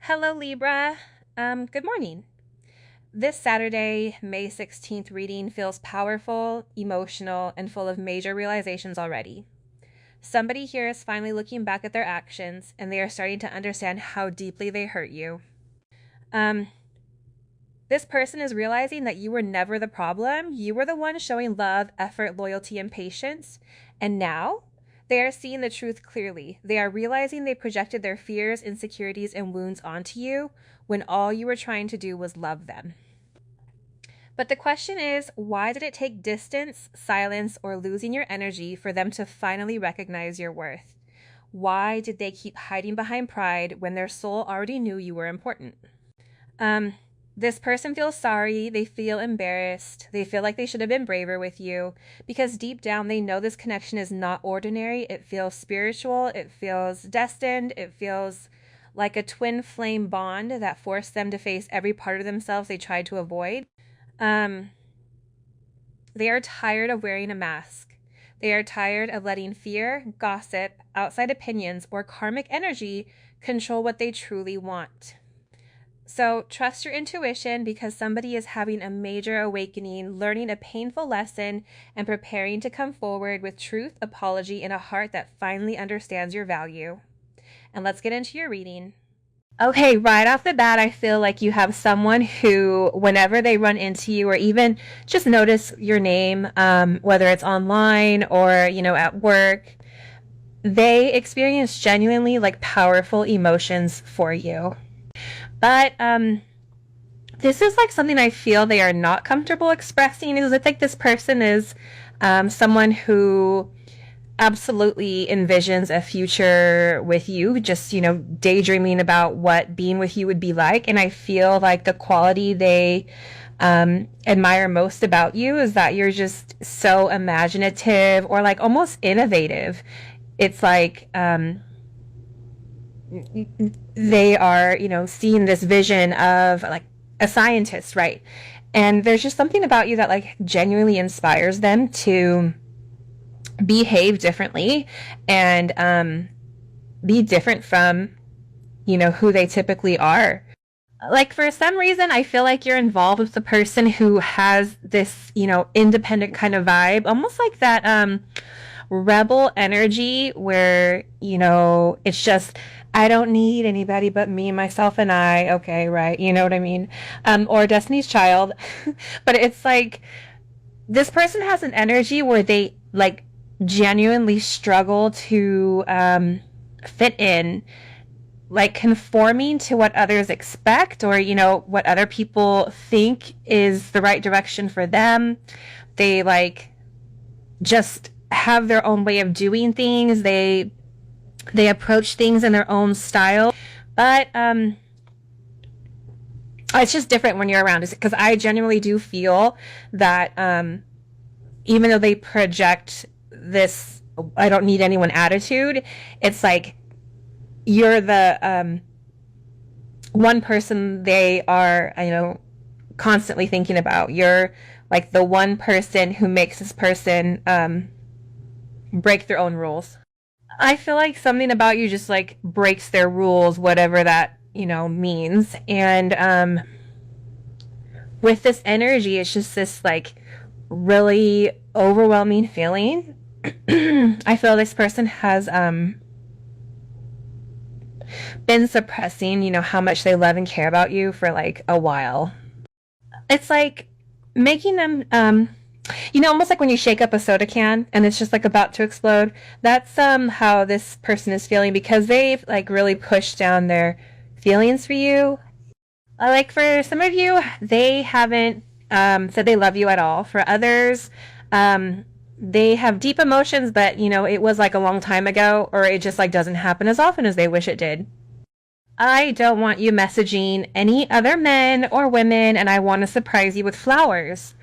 Hello, Libra. Good morning. This Saturday, May 16th reading feels powerful, emotional, and full of major realizations already. Somebody here is finally looking back at their actions, and they are starting to understand how deeply they hurt you. Um, this person is realizing that you were never the problem. You were the one showing love, effort, loyalty, and patience. And now they are seeing the truth clearly. They are realizing they projected their fears, insecurities, and wounds onto you when all you were trying to do was love them. But the question is, why did it take distance, silence, or losing your energy for them to finally recognize your worth? Why did they keep hiding behind pride when their soul already knew you were important? This person feels sorry, they feel embarrassed, they feel like they should have been braver with you, because deep down they know this connection is not ordinary. It feels spiritual, it feels destined, it feels like a twin flame bond that forced them to face every part of themselves they tried to avoid. They are tired of wearing a mask. They are tired of letting fear, gossip, outside opinions, or karmic energy control what they truly want. So trust your intuition, because somebody is having a major awakening, learning a painful lesson, and preparing to come forward with truth, apology, and a heart that finally understands your value. And let's get into your reading. Okay, right off the bat, I feel like you have someone who, whenever they run into you or even just notice your name, whether it's online or, at work, they experience genuinely like powerful emotions for you. But this is like something I feel they are not comfortable expressing. Is I think this person is someone who absolutely envisions a future with you, just, daydreaming about what being with you would be like. And I feel like the quality they admire most about you is that you're just so imaginative or like almost innovative. It's like they are, seeing this vision of like a scientist, right? And there's just something about you that like genuinely inspires them to behave differently and be different from, who they typically are. Like for some reason, I feel like you're involved with the person who has this, independent kind of vibe, almost like that rebel energy where, it's just, I don't need anybody but me, myself, and I. Okay, right. You know what I mean? Or Destiny's Child. But it's like this person has an energy where they like genuinely struggle to fit in, like conforming to what others expect or, what other people think is the right direction for them. They like just have their own way of doing things. They approach things in their own style. But it's just different when you're around, because I genuinely do feel that even though they project this I don't need anyone attitude, it's like you're the one person they are, constantly thinking about. You're like the one person who makes this person break their own rules. I feel like something about you just like breaks their rules, whatever that, means. And with this energy, it's just this like really overwhelming feeling. I feel this person has been suppressing, how much they love and care about you for like a while. It's like making them almost like when you shake up a soda can and it's just like about to explode. That's how this person is feeling, because they've like really pushed down their feelings for you. Like for some of you, they haven't said they love you at all. For others, they have deep emotions, but it was like a long time ago, or it just like doesn't happen as often as they wish it did. I don't want you messaging any other men or women, and I want to surprise you with flowers.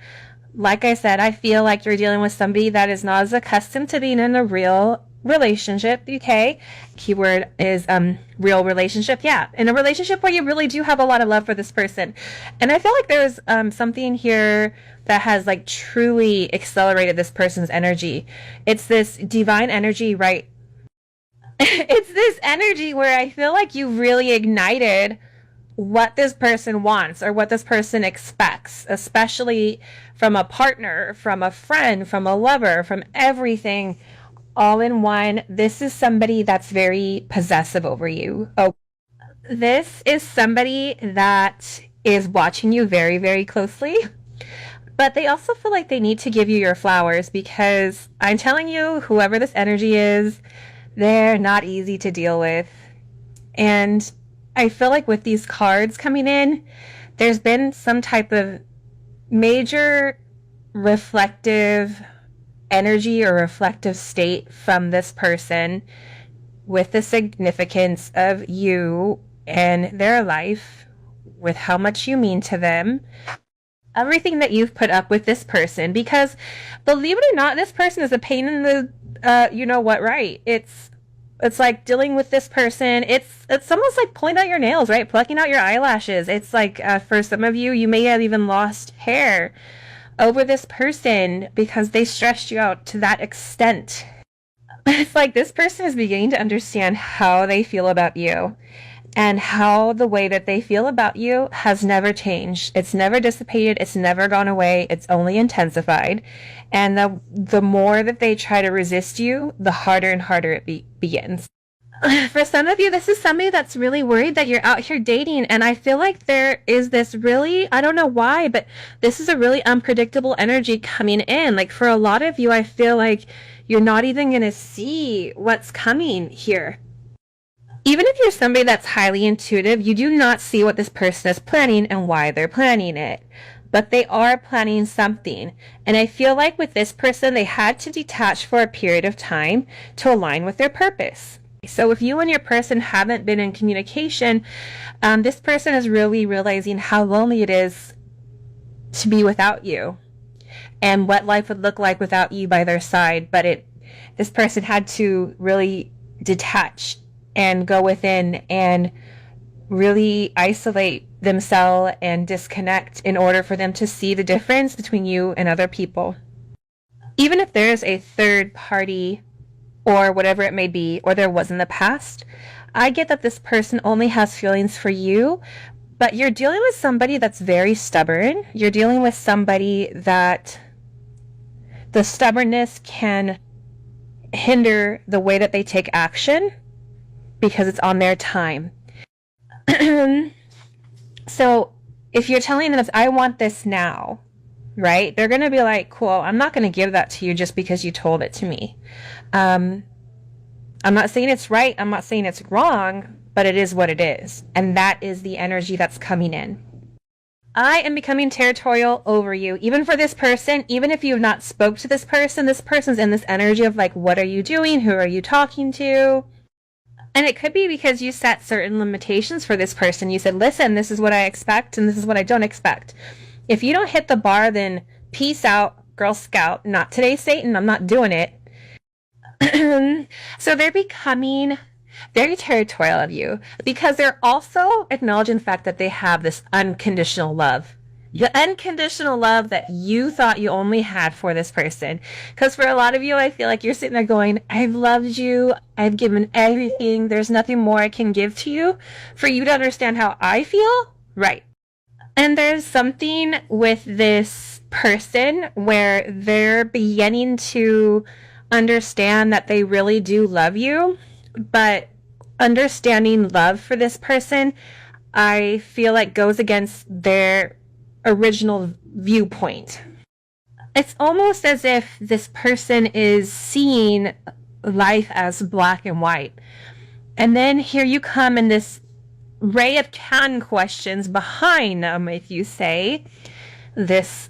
Like I said, I feel like you're dealing with somebody that is not as accustomed to being in a real relationship. Okay, keyword is real relationship. Yeah, in a relationship where you really do have a lot of love for this person. And I feel like there's something here that has like truly accelerated this person's energy. It's this divine energy, right? It's this energy where I feel like you really ignited what this person wants or what this person expects, especially from a partner, from a friend, from a lover, from everything all in one. This is somebody that's very possessive over you. Oh, this is somebody that is watching you very, very closely. But they also feel like they need to give you your flowers because I'm telling you, whoever this energy is, they're not easy to deal with. And I feel like with these cards coming in, there's been some type of major reflective energy or reflective state from this person with the significance of you and their life, with how much you mean to them, everything that you've put up with this person. Because believe it or not, this person is a pain in the you know what, right? It's like dealing with this person. It's almost like pulling out your nails, right? Plucking out your eyelashes. It's like for some of you, you may have even lost hair over this person because they stressed you out to that extent. It's like this person is beginning to understand how they feel about you and how the way that they feel about you has never changed. It's never dissipated. It's never gone away. It's only intensified. And the more that they try to resist you, the harder and harder it begins. For some of you, this is somebody that's really worried that you're out here dating. And I feel like there is this really, I don't know why, but this is a really unpredictable energy coming in. Like for a lot of you, I feel like you're not even going to see what's coming here. Even if you're somebody that's highly intuitive, you do not see what this person is planning and why they're planning it. But they are planning something. And I feel like with this person, they had to detach for a period of time to align with their purpose. So if you and your person haven't been in communication, this person is really realizing how lonely it is to be without you and what life would look like without you by their side. But this person had to really detach and go within and really isolate themselves and disconnect in order for them to see the difference between you and other people. Even if there's a third party or whatever it may be, or there was in the past, I get that this person only has feelings for you, but you're dealing with somebody that's very stubborn. You're dealing with somebody that the stubbornness can hinder the way that they take action because it's on their time. So if you're telling them, I want this now, right? They're going to be like, cool, I'm not going to give that to you just because you told it to me. I'm not saying it's right. I'm not saying it's wrong, but it is what it is. And that is the energy that's coming in. I am becoming territorial over you, even for this person. Even if you have not spoke to this person's in this energy of like, what are you doing? Who are you talking to? And it could be because you set certain limitations for this person. You said, listen, this is what I expect and this is what I don't expect. If you don't hit the bar, then peace out, Girl Scout. Not today, Satan. I'm not doing it. So they're becoming very territorial of you because they're also acknowledging the fact that they have this unconditional love. The unconditional love that you thought you only had for this person. Because for a lot of you, I feel like you're sitting there going, I've loved you. I've given everything. There's nothing more I can give to you for you to understand how I feel. Right. And there's something with this person where they're beginning to understand that they really do love you. But understanding love for this person, I feel like goes against their original viewpoint. It's almost as if this person is seeing life as black and white. And then here you come in this ray of can questions behind them, if you say, this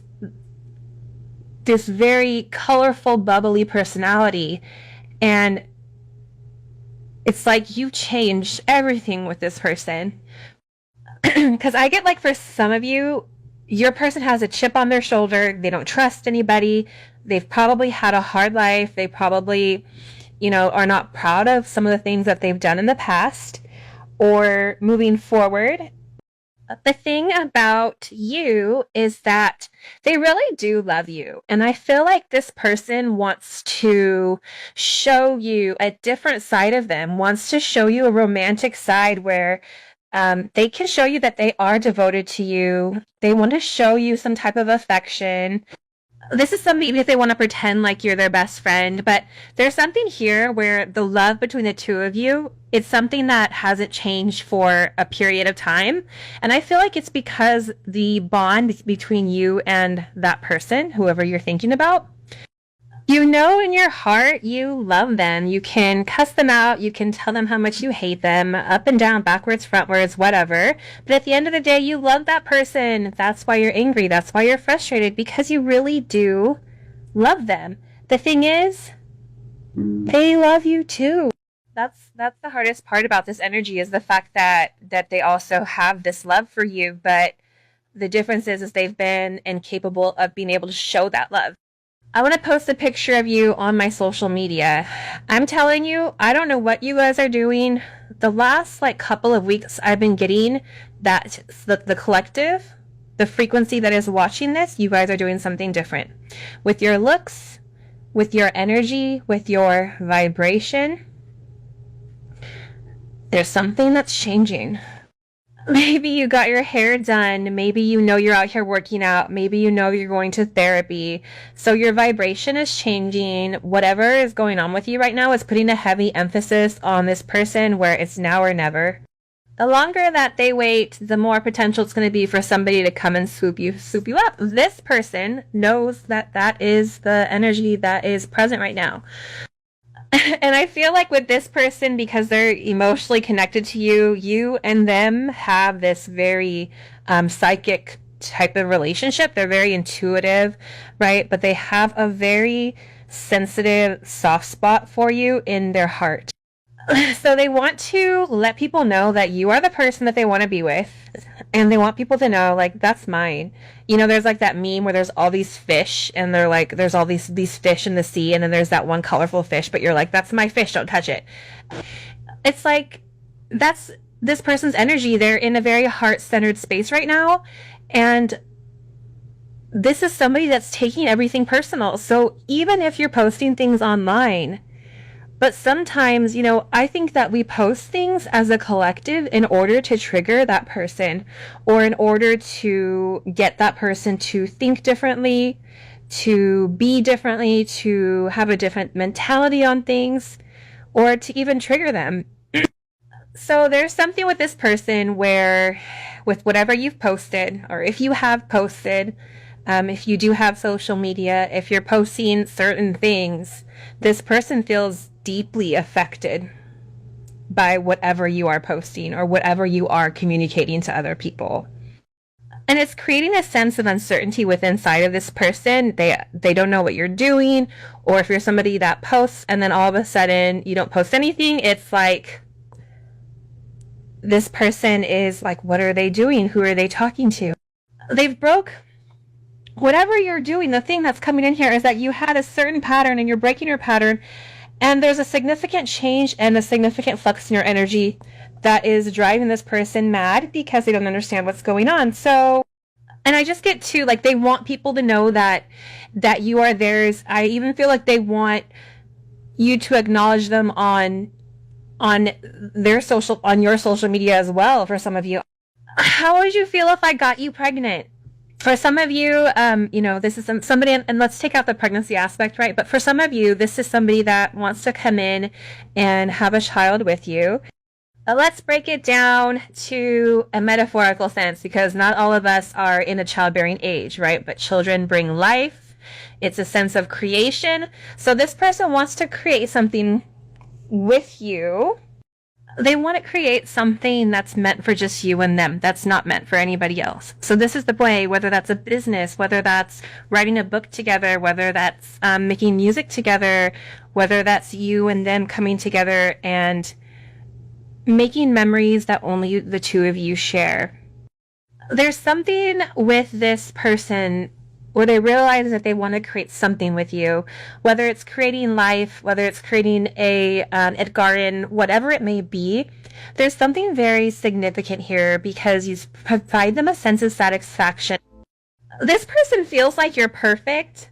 very colorful, bubbly personality. And it's like you changed everything with this person. Because I get like for some of you, your person has a chip on their shoulder. They don't trust anybody. They've probably had a hard life. They probably, are not proud of some of the things that they've done in the past or moving forward. The thing about you is that they really do love you. And I feel like this person wants to show you a different side of them, wants to show you a romantic side where They can show you that they are devoted to you. They want to show you some type of affection. This is somebody, even if they want to pretend like you're their best friend, but there's something here where the love between the two of you, it's something that hasn't changed for a period of time. And I feel like it's because the bond between you and that person, whoever you're thinking about, you know in your heart you love them. You can cuss them out. You can tell them how much you hate them, up and down, backwards, frontwards, whatever. But at the end of the day, you love that person. That's why you're angry. That's why you're frustrated, because you really do love them. The thing is, they love you too. That's the hardest part about this energy, is the fact that they also have this love for you, but the difference is they've been incapable of being able to show that love. I want to post a picture of you on my social media. I'm telling you, I don't know what you guys are doing. The last couple of weeks I've been getting that the collective, the frequency that is watching this, you guys are doing something different. With your looks, with your energy, with your vibration, there's something that's changing. Maybe you got your hair done. Maybe you know you're out here working out. Maybe you know you're going to therapy. So your vibration is changing. Whatever is going on with you right now is putting a heavy emphasis on this person, where it's now or never. The longer that they wait, the more potential it's going to be for somebody to come and swoop you up. This person knows that that is the energy that is present right now. And I feel like with this person, because they're emotionally connected to you, you and them have this very psychic type of relationship. They're very intuitive, right? But they have a very sensitive soft spot for you in their heart. So they want to let people know that you are the person that they want to be with. And they want people to know, that's mine. You know, there's that meme where there's all these fish, and they're there's all these fish in the sea, and then there's that one colorful fish, but you're that's my fish, don't touch it. It's that's this person's energy. They're in a very heart-centered space right now. And this is somebody that's taking everything personal. So even if you're posting things online, but sometimes, I think that we post things as a collective in order to trigger that person, or in order to get that person to think differently, to be differently, to have a different mentality on things, or to even trigger them. So there's something with this person where, with whatever you've posted, or if you have posted, if you do have social media, if you're posting certain things, this person feels deeply affected by whatever you are posting or whatever you are communicating to other people. And it's creating a sense of uncertainty within inside of this person. They don't know what you're doing, or if you're somebody that posts and then all of a sudden you don't post anything, it's this person is what are they doing? Who are they talking to? They've broke whatever you're doing. The thing that's coming in here is that you had a certain pattern and you're breaking your pattern. And there's a significant change and a significant flux in your energy that is driving this person mad because they don't understand what's going on. So, and I just get to, they want people to know that you are theirs. I even feel like they want you to acknowledge them on your social media as well. For some of you, how would you feel if I got you pregnant? For some of you, this is somebody, and let's take out the pregnancy aspect, right? But for some of you, this is somebody that wants to come in and have a child with you. Let's break it down to a metaphorical sense, because not all of us are in a childbearing age, right? But children bring life. It's a sense of creation. So this person wants to create something with you. They want to create something that's meant for just you and them, that's not meant for anybody else. So this is the way, whether that's a business, whether that's writing a book together, whether that's making music together, whether that's you and them coming together and making memories that only the two of you share. There's something with this person where they realize that they want to create something with you, whether it's creating life, whether it's creating a garden, whatever it may be. There's something very significant here because you provide them a sense of satisfaction. This person feels like you're perfect,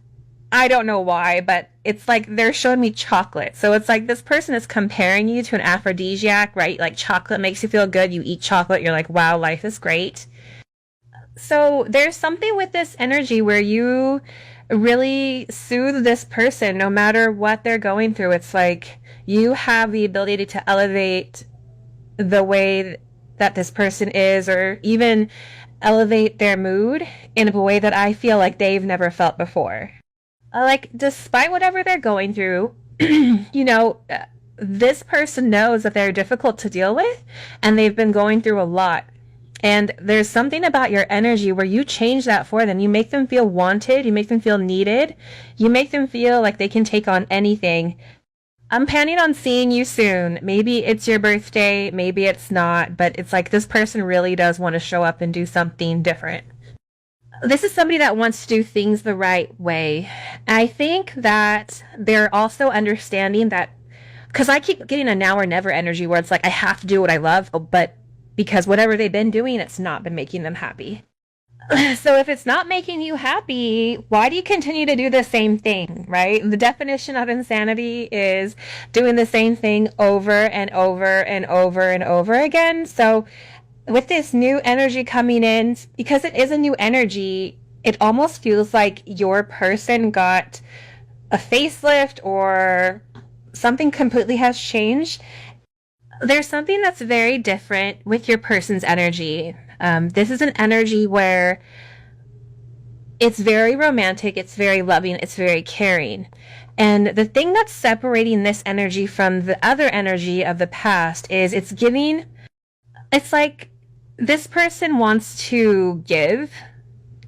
I don't know why, but it's like they're showing me chocolate. So it's like this person is comparing you to an aphrodisiac, right? Like chocolate makes you feel good. You eat chocolate, you're like, wow, life is great. So there's something with this energy where you really soothe this person no matter what they're going through. It's like you have the ability to elevate the way that this person is, or even elevate their mood in a way that I feel like they've never felt before. Like, despite whatever they're going through, this person knows that they're difficult to deal with and they've been going through a lot. And there's something about your energy where you change that for them. You make them feel wanted. You make them feel needed. You make them feel like they can take on anything. I'm planning on seeing you soon. Maybe it's your birthday. Maybe it's not. But it's like this person really does want to show up and do something different. This is somebody that wants to do things the right way. I think that they're also understanding that, because I keep getting a now or never energy where it's like I have to do what I love, but because whatever they've been doing, it's not been making them happy. So if it's not making you happy, why do you continue to do the same thing, right? The definition of insanity is doing the same thing over and over and over and over again. So with this new energy coming in, because it is a new energy, it almost feels like your person got a facelift or something completely has changed. There's something that's very different with your person's energy. This is an energy where it's very romantic, it's very loving, it's very caring. And the thing that's separating this energy from the other energy of the past is it's like this person wants to give.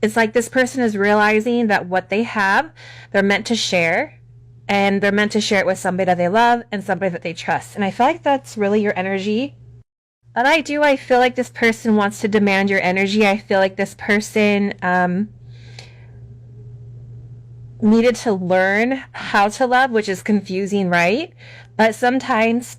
It's like this person is realizing that what they have, they're meant to share. And they're meant to share it with somebody that they love and somebody that they trust. And I feel like that's really your energy. And I feel like this person wants to demand your energy. I feel like this person needed to learn how to love, which is confusing, right? But sometimes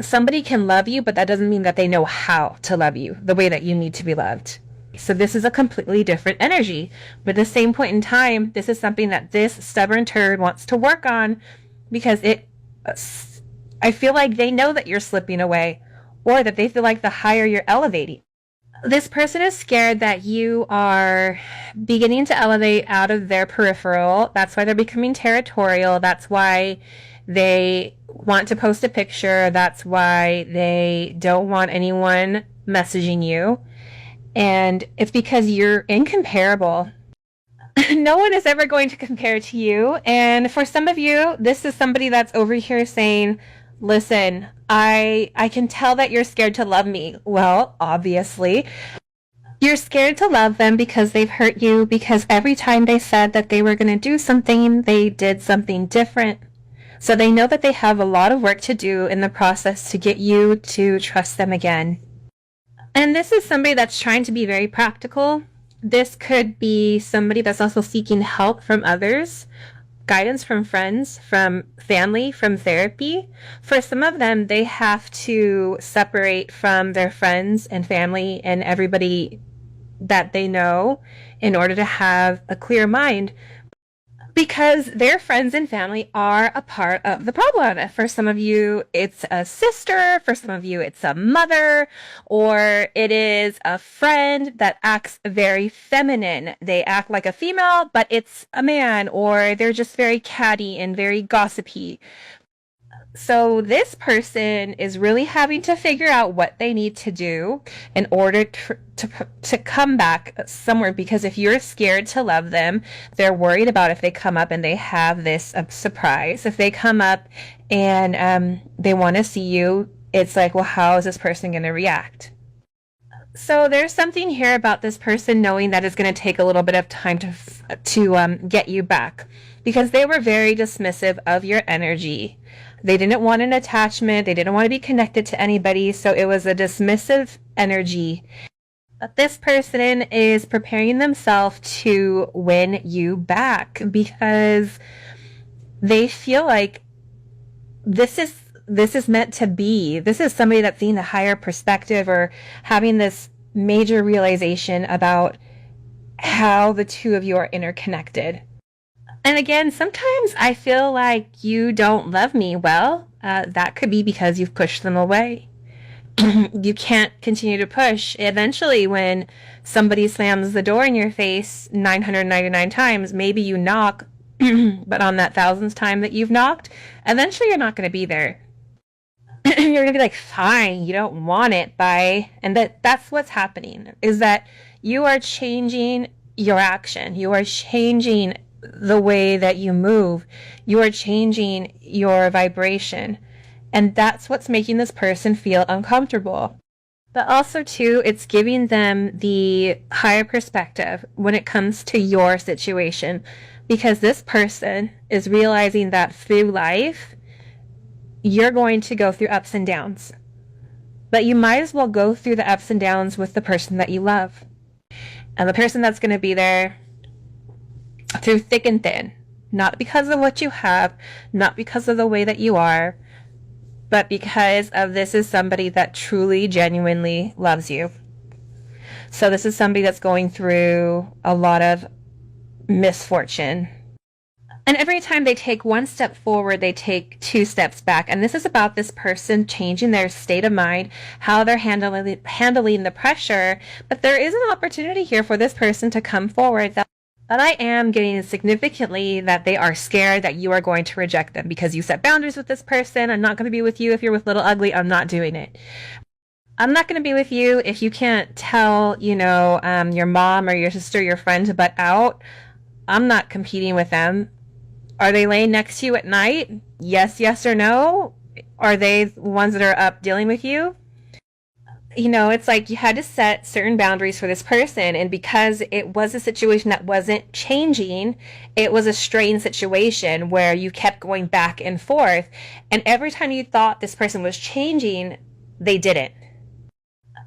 somebody can love you, but that doesn't mean that they know how to love you the way that you need to be loved. So this is a completely different energy. But at the same point in time, this is something that this stubborn turd wants to work on because I feel like they know that you're slipping away, or that they feel like the higher you're elevating. This person is scared that you are beginning to elevate out of their peripheral. That's why they're becoming territorial. That's why they want to post a picture. That's why they don't want anyone messaging you. And it's because you're incomparable. No one is ever going to compare to you. And for some of you, this is somebody that's over here saying, listen, I can tell that you're scared to love me. Well, obviously, you're scared to love them because they've hurt you, because every time they said that they were going to do something, they did something different. So they know that they have a lot of work to do in the process to get you to trust them again. And this is somebody that's trying to be very practical. This could be somebody that's also seeking help from others, guidance from friends, from family, from therapy. For some of them, they have to separate from their friends and family and everybody that they know in order to have a clear mind, because their friends and family are a part of the problem. For some of you, it's a sister. For some of you, it's a mother, or it is a friend that acts very feminine. They act like a female, but it's a man, or they're just very catty and very gossipy. So this person is really having to figure out what they need to do in order to come back somewhere, because if you're scared to love them, they're worried about if they come up and they have this surprise. If they come up and they want to see you, it's like, well, how is this person going to react? So there's something here about this person knowing that it's going to take a little bit of time to get you back, because they were very dismissive of your energy. They didn't want an attachment. They didn't want to be connected to anybody. So it was a dismissive energy. But this person is preparing themselves to win you back, because they feel like this is meant to be. This is somebody that's seeing a higher perspective or having this major realization about how the two of you are interconnected. And again, sometimes I feel like you don't love me. Well, that could be because you've pushed them away. You can't continue to push. Eventually, when somebody slams the door in your face 999 times, maybe you knock, but on that 1000th time that you've knocked, eventually you're not going to be there. You're going to be like, fine, you don't want it, bye. And that's what's happening, is that you are changing your action. You are changing the way that you move. You are changing your vibration. And that's what's making this person feel uncomfortable. But also, too, it's giving them the higher perspective when it comes to your situation. Because this person is realizing that through life, you're going to go through ups and downs. But you might as well go through the ups and downs with the person that you love. And the person that's going to be there through thick and thin. Not because of what you have, not because of the way that you are, but because of this is somebody that truly, genuinely loves you. So this is somebody that's going through a lot of misfortune. And every time they take one step forward, they take 2 steps back. And this is about this person changing their state of mind, how they're handling the pressure. But there is an opportunity here for this person to come forward that I am getting significantly that they are scared that you are going to reject them because you set boundaries with this person. I'm not going to be with you if you're with Little Ugly. I'm not doing it. I'm not going to be with you if you can't tell, your mom or your sister, your friend to butt out. I'm not competing with them. Are they laying next to you at night? Yes or no? Are they the ones that are up dealing with you? It's like you had to set certain boundaries for this person, and because it was a situation that wasn't changing, it was a strained situation where you kept going back and forth, and every time you thought this person was changing, they didn't.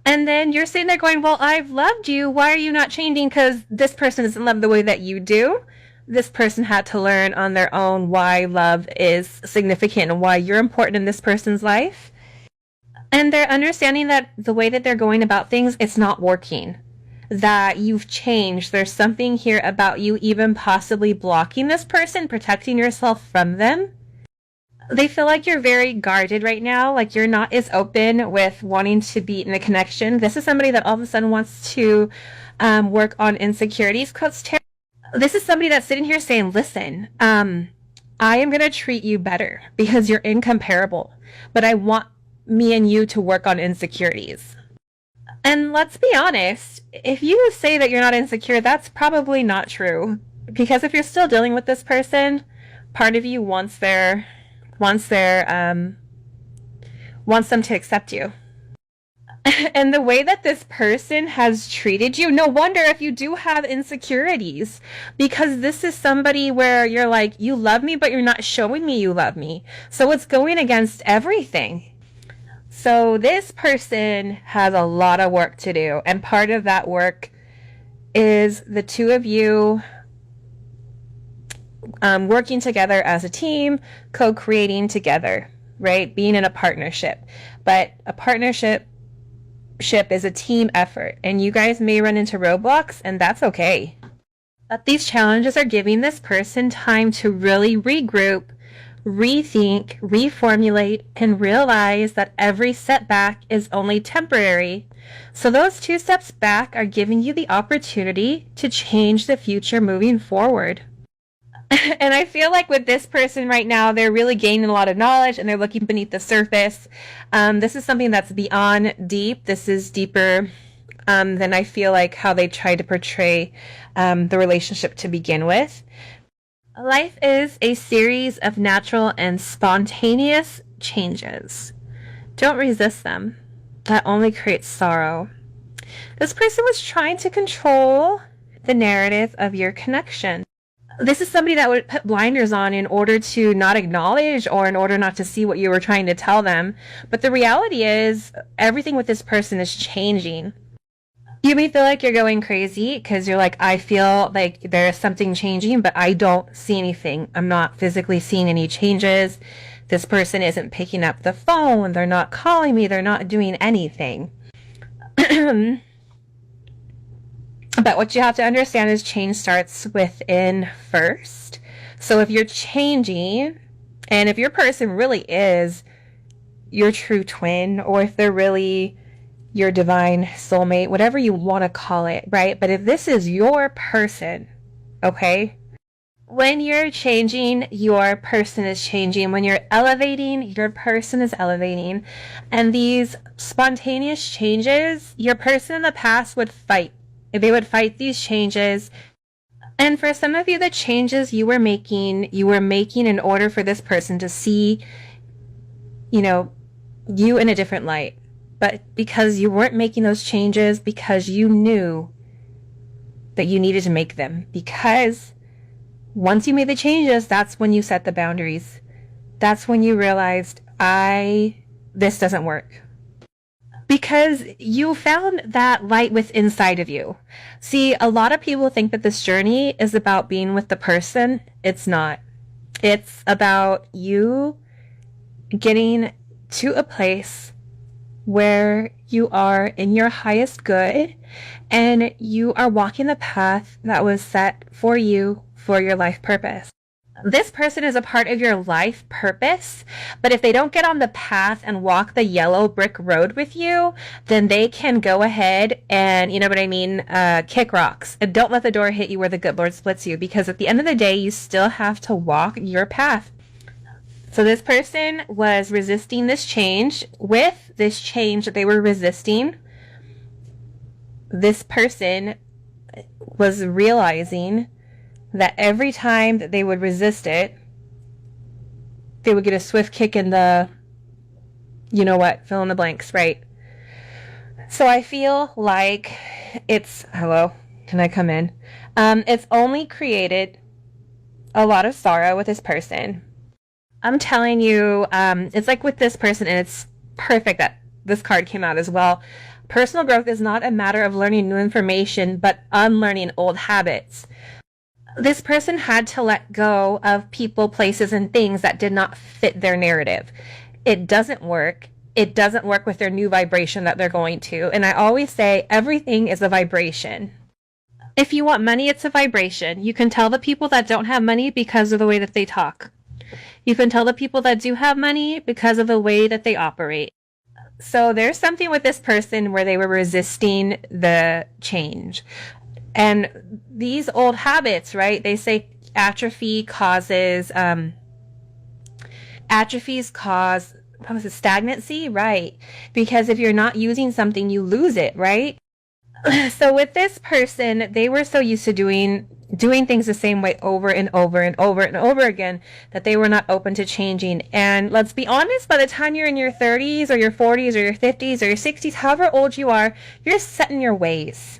And then you're sitting there going, well, I've loved you. Why are you not changing? Because this person doesn't love the way that you do. This person had to learn on their own why love is significant and why you're important in this person's life. And they're understanding that the way that they're going about things, it's not working. That you've changed. There's something here about you even possibly blocking this person, protecting yourself from them. They feel like you're very guarded right now, like you're not as open with wanting to be in a connection. This is somebody that all of a sudden wants to work on insecurities. This is somebody that's sitting here saying, listen, I am going to treat you better because you're incomparable, but I want me and you to work on insecurities. And let's be honest, if you say that you're not insecure, that's probably not true. Because if you're still dealing with this person, part of you wants them to accept you. And the way that this person has treated you, no wonder if you do have insecurities, because this is somebody where you're like, you love me, but you're not showing me you love me. So it's going against everything. So this person has a lot of work to do, and part of that work is the two of you working together as a team, co-creating together, right? Being in a partnership. But a partnership is a team effort, and you guys may run into roadblocks, and that's okay. But these challenges are giving this person time to really regroup, rethink, reformulate, and realize that every setback is only temporary. So those 2 steps back are giving you the opportunity to change the future moving forward. And I feel like with this person right now, they're really gaining a lot of knowledge and they're looking beneath the surface. This is something that's beyond deep. This is deeper than I feel like how they tried to portray the relationship to begin with. Life is a series of natural and spontaneous changes. Don't resist them. That only creates sorrow. This person was trying to control the narrative of your connection. This is somebody that would put blinders on in order to not acknowledge or in order not to see what you were trying to tell them. But the reality is, everything with this person is changing. You may feel like you're going crazy because you're like, I feel like there's something changing, but I don't see anything. I'm not physically seeing any changes. This person isn't picking up the phone. They're not calling me. They're not doing anything. But what you have to understand is change starts within first. So if you're changing, and if your person really is your true twin, or if they're really your divine soulmate, whatever you want to call it, right? But if this is your person, okay? When you're changing, your person is changing. When you're elevating, your person is elevating. And these spontaneous changes, your person in the past would fight. They would fight these changes. And for some of you, the changes you were making in order for this person to see, you in a different light. But because you weren't making those changes, because you knew that you needed to make them. Because once you made the changes, that's when you set the boundaries. That's when you realized, this doesn't work. Because you found that light within inside of you. See, a lot of people think that this journey is about being with the person. It's not. It's about you getting to a place where you are in your highest good and you are walking the path that was set for you for your life purpose. This person is a part of your life purpose, but if they don't get on the path and walk the yellow brick road with you, then they can go ahead and, kick rocks. And don't let the door hit you where the good Lord splits you, because at the end of the day, you still have to walk your path. So this person was resisting this change. With this change that they were resisting, this person was realizing that every time that they would resist it, they would get a swift kick in the, fill in the blanks, right? So I feel like hello, can I come in? It's only created a lot of sorrow with this person. I'm telling you, it's like with this person, and it's perfect that this card came out as well. Personal growth is not a matter of learning new information, but unlearning old habits. This person had to let go of people, places, and things that did not fit their narrative. It doesn't work. It doesn't work with their new vibration that they're going to. And I always say everything is a vibration. If you want money, it's a vibration. You can tell the people that don't have money because of the way that they talk. You can tell the people that do have money because of the way that they operate. So there's something with this person where they were resisting the change. And these old habits, right? They say atrophies cause stagnancy, right? Because if you're not using something, you lose it, right? So with this person, they were so used to doing things the same way over and over and over and over again that they were not open to changing. And let's be honest, by the time you're in your 30s or your 40s or your 50s or your 60s, however old you are, you're set in your ways.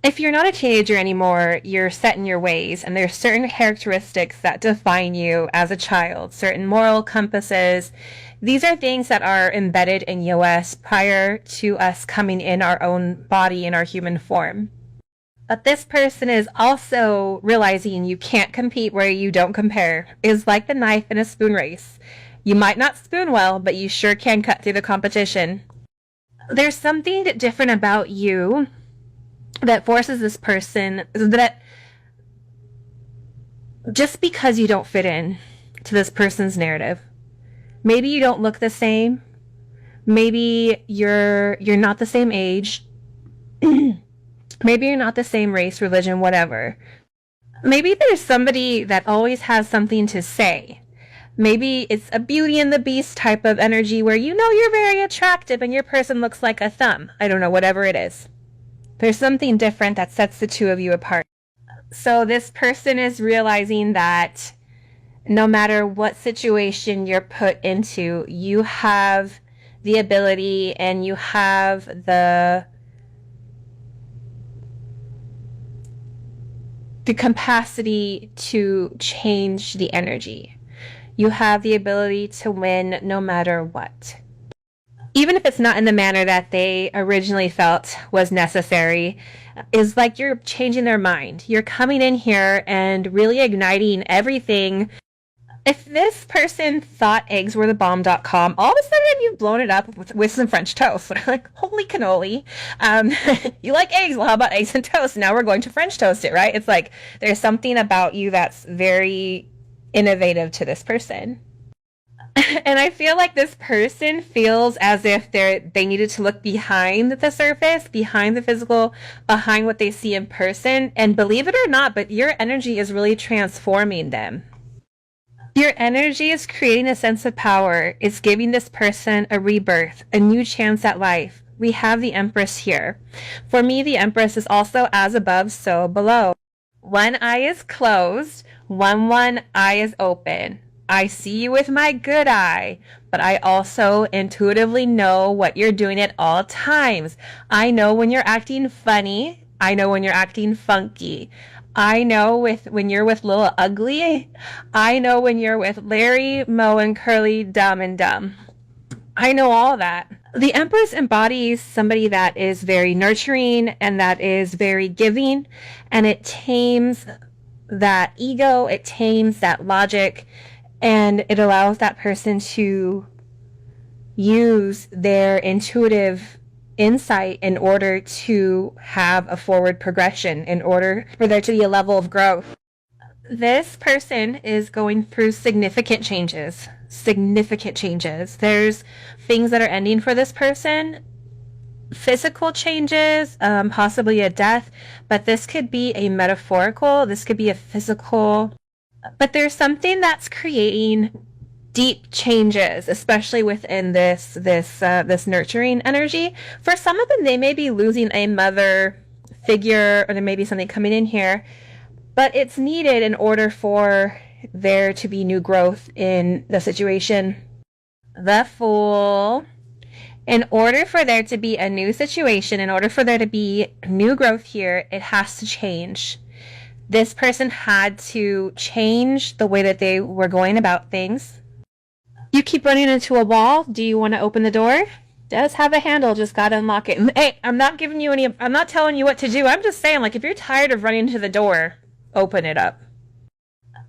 If you're not a teenager anymore, you're set in your ways, and there's certain characteristics that define you as a child, certain moral compasses. These are things that are embedded in us prior to us coming in our own body in our human form. But this person is also realizing you can't compete where you don't compare. It's like the knife in a spoon race. You might not spoon well, but you sure can cut through the competition. There's something different about you that forces this person, that just because you don't fit in to this person's narrative, maybe you don't look the same, maybe you're not the same age, maybe you're not the same race, religion, whatever. Maybe there's somebody that always has something to say. Maybe it's a Beauty and the Beast type of energy where you're very attractive and your person looks like a thumb. I don't know, whatever it is. There's something different that sets the two of you apart. So this person is realizing that no matter what situation you're put into, you have the ability and you have the capacity to change the energy. You have the ability to win no matter what. Even if it's not in the manner that they originally felt was necessary, is like you're changing their mind. You're coming in here and really igniting everything If this person thought eggs were the bomb.com, all of a sudden you've blown it up with some French toast. Like, holy cannoli. You like eggs? Well, how about eggs and toast? Now we're going to French toast it, right? It's like there's something about you that's very innovative to this person. And I feel like this person feels as if they needed to look behind the surface, behind the physical, behind what they see in person. And believe it or not, but your energy is really transforming them. Your energy is creating a sense of power. It's giving this person a rebirth, a new chance at life. We have the Empress here. For me, the Empress is also as above, so below. One eye is closed, one eye is open. I see you with my good eye, but I also intuitively know what you're doing at all times. I know when you're acting funny. I know when you're acting funky. I know when you're with Little Ugly. I know when you're with Larry, Moe, and Curly, Dumb and Dumb. I know all that. The Empress embodies somebody that is very nurturing and that is very giving, and it tames that ego, it tames that logic, and it allows that person to use their intuitive insight in order to have a forward progression, in order for there to be a level of growth. This person is going through significant changes. Significant changes. There's things that are ending for this person. Physical changes, possibly a death, but this could be a metaphorical, this could be a physical. But there's something that's creating deep changes, especially within this nurturing energy. For some of them, they may be losing a mother figure, or there may be something coming in here, but it's needed in order for there to be new growth in the situation. The Fool. In order for there to be a new situation, in order for there to be new growth here, it has to change. This person had to change the way that they were going about things. You keep running into a wall. Do you want to open the door? It does have a handle, just gotta unlock it. Hey, I'm not telling you what to do. I'm just saying, like, if you're tired of running to the door, open it up.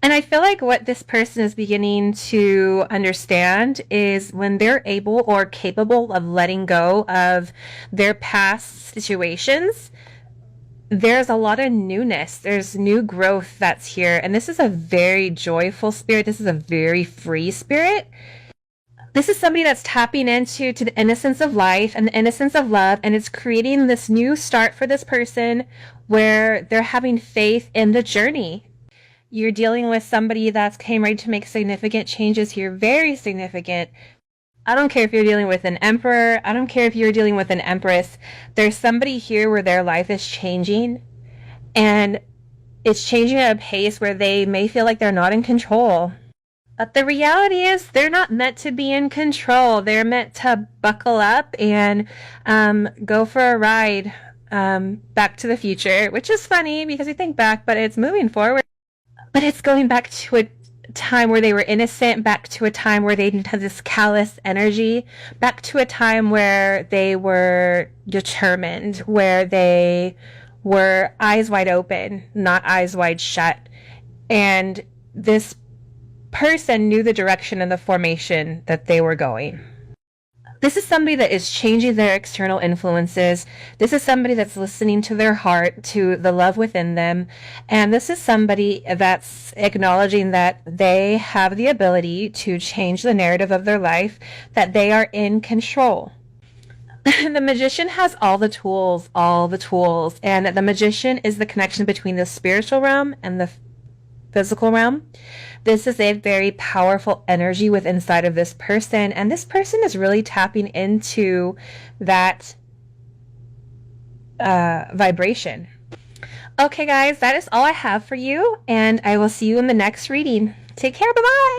And I feel like what this person is beginning to understand is when they're able or capable of letting go of their past situations, there's a lot of newness. There's new growth that's here. And this is a very joyful spirit. This is a very free spirit. This is somebody that's tapping into the innocence of life and the innocence of love. And it's creating this new start for this person where they're having faith in the journey. You're dealing with somebody that's came ready to make significant changes here. Very significant. I don't care if you're dealing with an emperor. I don't care if you're dealing with an empress. There's somebody here where their life is changing, and it's changing at a pace where they may feel like they're not in control. But the reality is they're not meant to be in control. They're meant to buckle up and go for a ride back to the future, which is funny because you think back, but it's moving forward. But it's going back to a time where they were innocent, back to a time where they didn't have this callous energy, back to a time where they were determined, where they were eyes wide open, not eyes wide shut. And this person knew the direction and the formation that they were going. This is somebody that is changing their external influences. This is somebody that's listening to their heart, to the love within them. And this is somebody that's acknowledging that they have the ability to change the narrative of their life, that they are in control. The Magician has all the tools. And the Magician is the connection between the spiritual realm and the physical realm. This is a very powerful energy within inside of this person, and this person is really tapping into that vibration. Okay, guys, that is all I have for you, and I will see you in the next reading. Take care. Bye-bye.